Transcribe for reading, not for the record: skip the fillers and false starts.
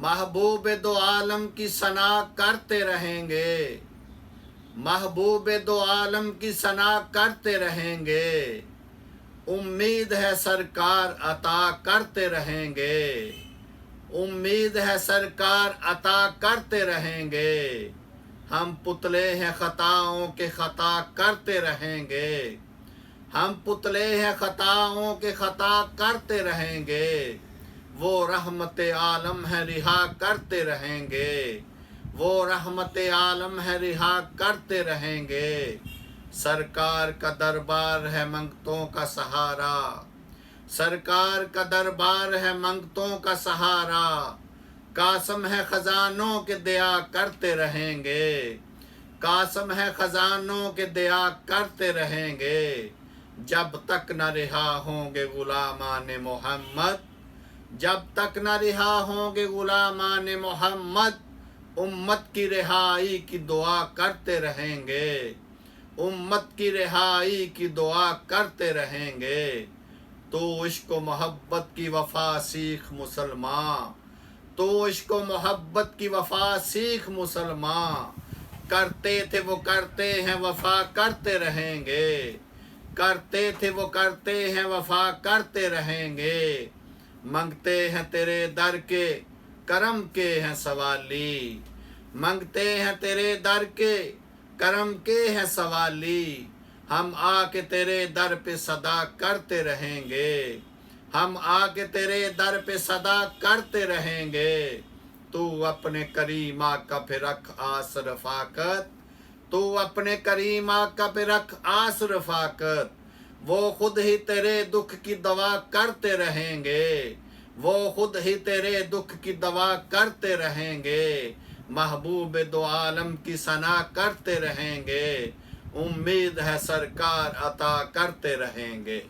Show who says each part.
Speaker 1: महबूब दो आलम की सना करते रहेंगे, महबूब दो आलम की सना करते रहेंगे। उम्मीद है सरकार अता करते रहेंगे, उम्मीद है सरकार अता करते रहेंगे। हम पुतले हैं खताओं के खता करते रहेंगे, हम पुतले हैं खताओं के खता करते रहेंगे। वो रहमत आलम है रिहा करते रहेंगे, वो रहमत आलम है रिहा करते रहेंगे। सरकार का दरबार है मंगतों का सहारा, सरकार का दरबार है मंगतों का सहारा। कासम है खजानों के दया करते रहेंगे, कासम है खजानों के दया करते रहेंगे। जब तक न रिहा होंगे गुलामान मोहम्मद, जब तक न रिहा होंगे गुलामान मोहम्मद। उम्मत की रिहाई की दुआ करते रहेंगे, उम्मत की रिहाई की दुआ करते रहेंगे। तो इश्क मोहब्बत की वफा सीख मुसलमान, तो इश्क मोहब्बत की वफा सीख मुसलमान। करते थे वो करते हैं वफा करते रहेंगे, करते थे वो करते हैं वफा करते रहेंगे। मंगते हैं तेरे दर के करम के हैं सवाली, मंगते हैं तेरे दर के करम के हैं सवाली। हम आके तेरे दर पे सदा करते रहेंगे, हम आके तेरे दर पे सदा करते रहेंगे। तू अपने करीमा का पे रख आस रफाकत, तू अपने करीमा का पे रख आस रफाकत। वो खुद ही तेरे दुख की दवा करते रहेंगे, वो खुद ही तेरे दुख की दवा करते रहेंगे। महबूब दो आलम की सना करते रहेंगे, उम्मीद है सरकार अता करते रहेंगे।